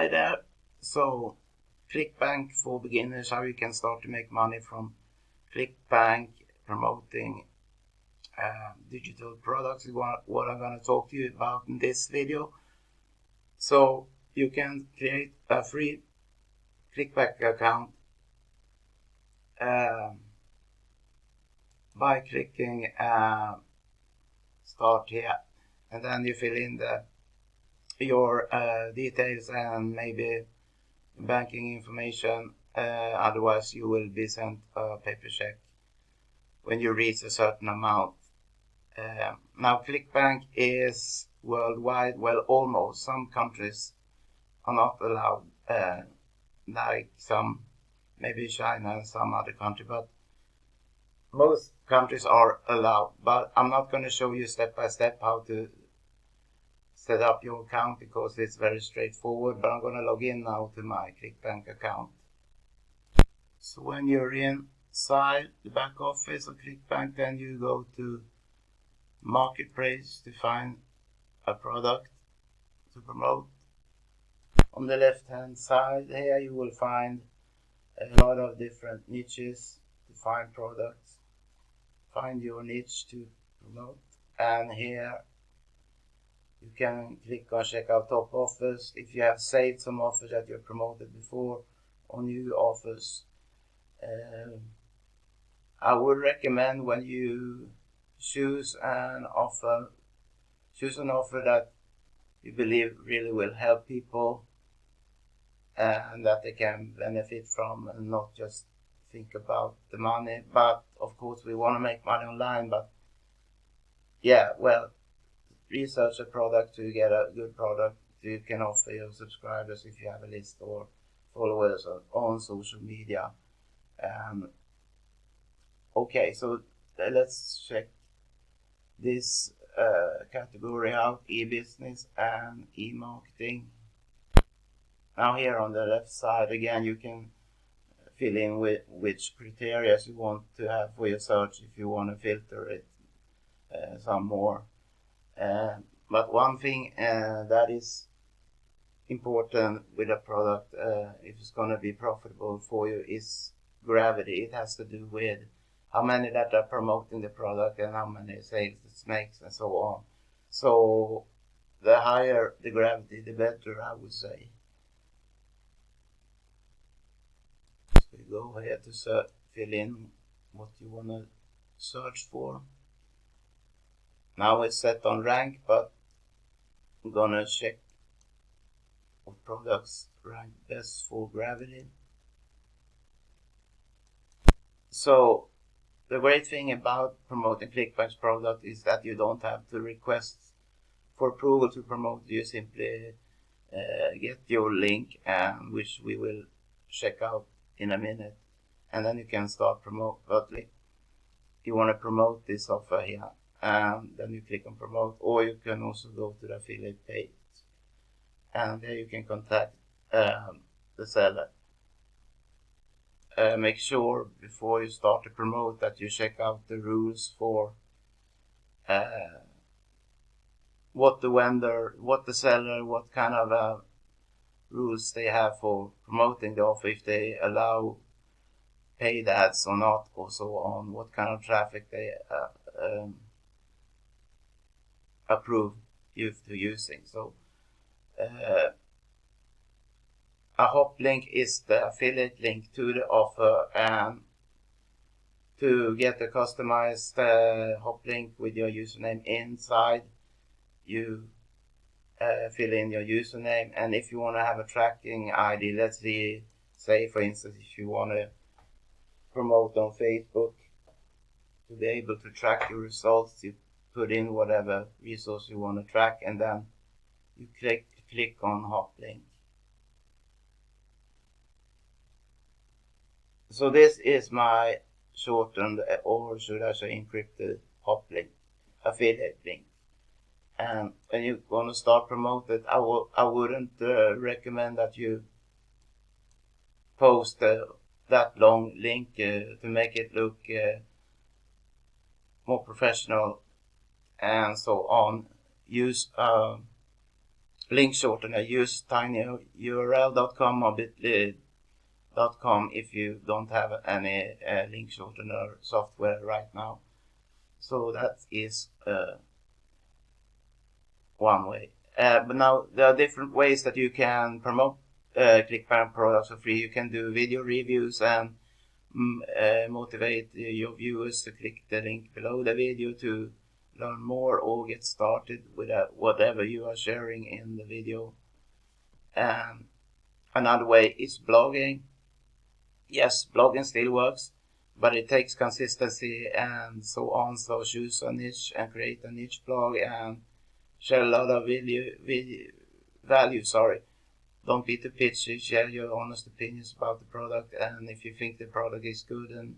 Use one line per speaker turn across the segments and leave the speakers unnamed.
Hi there. So, ClickBank for beginners, how you can start to make money from ClickBank promoting digital products is what I'm going to talk to you about in this video. So, you can create a free ClickBank account by clicking start here, and then you fill in your details and maybe banking information. Otherwise you will be sent a paper check when you reach a certain amount. Now ClickBank is worldwide, well, almost. Some countries are not allowed, like some, maybe China and some other country, but most countries are allowed. But I'm not going to show you step by step how to set up your account because it's very straightforward, but I'm going to log in now to my ClickBank account. So when you're inside the back office of ClickBank, then you go to Marketplace to find a product to promote. On the left hand side here you will find a lot of different niches to find products. Find your niche to promote, and here you can click on check out top offers if you have saved some offers that you promoted before or new offers. I would recommend when you choose an offer that you believe really will help people and that they can benefit from, and not just think about the money. But of course we want to make money online, but yeah, well, research a product to get a good product you can offer your subscribers if you have a list or followers on social media. Okay, so let's check this category out: e-business and e-marketing. Now here on the left side again you can fill in with which criteria you want to have for your search, if you want to filter it some more. But one thing that is important with a product, if it's going to be profitable for you, is gravity. It has to do with how many that are promoting the product and how many sales it makes and so on. So the higher the gravity, the better, I would say. So you go here to fill in what you want to search for. Now it's set on rank, but I'm gonna check what products rank best for gravity. So the great thing about promoting ClickBank's product is that you don't have to request for approval to promote. You simply get your link, which we will check out in a minute, and then you can start promote. But you want to promote this offer here, and then you click on promote, or you can also go to the affiliate page, and there you can contact the seller. Make sure before you start to promote that you check out the rules for what the vendor, what the seller, what kind of rules they have for promoting the offer, if they allow paid ads or not, or so on, what kind of traffic they approve you to using. So a hop link is the affiliate link to the offer, and to get a customized hop link with your username inside, you fill in your username. And if you want to have a tracking ID, let's say for instance if you want to promote on Facebook, to be able to track your results, you put in whatever resource you want to track, and then you click on hop link. So this is my shortened, or should I say encrypted, hop link, affiliate link. And when you're going to start promote it, I wouldn't recommend that you post that long link to make it look more professional and so on. Use a link shortener. Use tinyurl.com or bit.ly.com if you don't have any link shortener software right now. So that is one way. But now there are different ways that you can promote ClickBank products for free. You can do video reviews and motivate your viewers to click the link below the video to learn more or get started with whatever you are sharing in the video. And another way is blogging. Yes, blogging still works, but it takes consistency and so on. So choose a niche and create a niche blog and share a lot of value. Don't be too pitchy. Share your honest opinions about the product, and if you think the product is good, and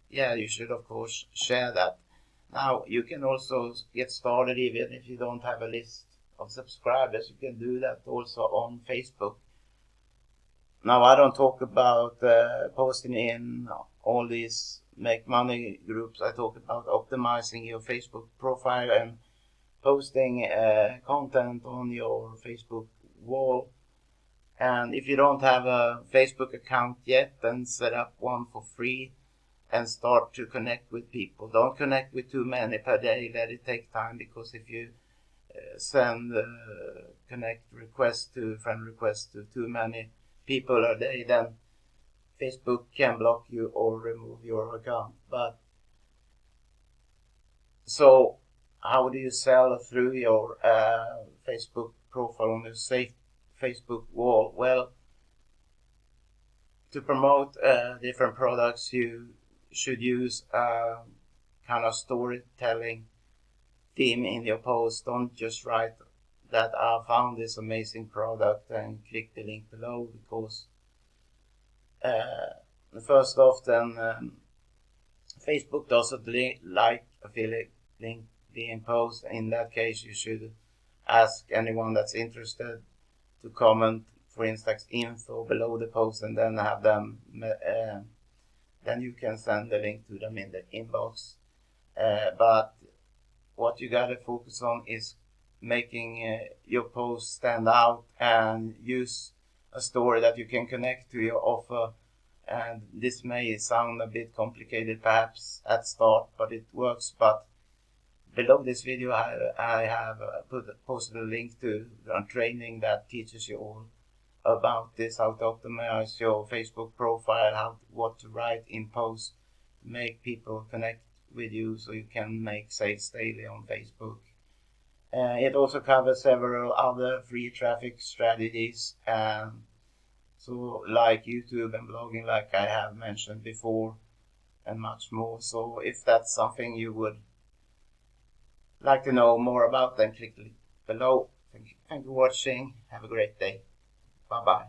yeah, you should of course share that. Now you can also get started even if you don't have a list of subscribers. You can do that also on Facebook. Now I don't talk about posting in all these make money groups. I talk about optimizing your Facebook profile and posting content on your Facebook wall. And if you don't have a Facebook account yet, then set up one for free and start to connect with people. Don't connect with too many per day. Let it take time, because if you send friend requests to too many people a day, then Facebook can block you or remove your account. But so how do you sell through your Facebook profile on your safe Facebook wall? Well, to promote different products, you should use a kind of storytelling theme in your post. Don't just write that I found this amazing product and click the link below, because first often Facebook doesn't like affiliate link being posted. In that case, you should ask anyone that's interested to comment, for instance, info below the post, and then have them then you can send the link to them in the inbox. But what you gotta focus on is making your post stand out and use a story that you can connect to your offer. And this may sound a bit complicated perhaps at start, but it works. But below this video I have posted a link to a training that teaches you all about this, how to optimize your Facebook profile, what to write in posts to make people connect with you so you can make sales daily on Facebook. It also covers several other free traffic strategies, so like YouTube and blogging, like I have mentioned before, and much more. So if that's something you would like to know more about, then click below. Thank you for watching. Have a great day. Bye bye.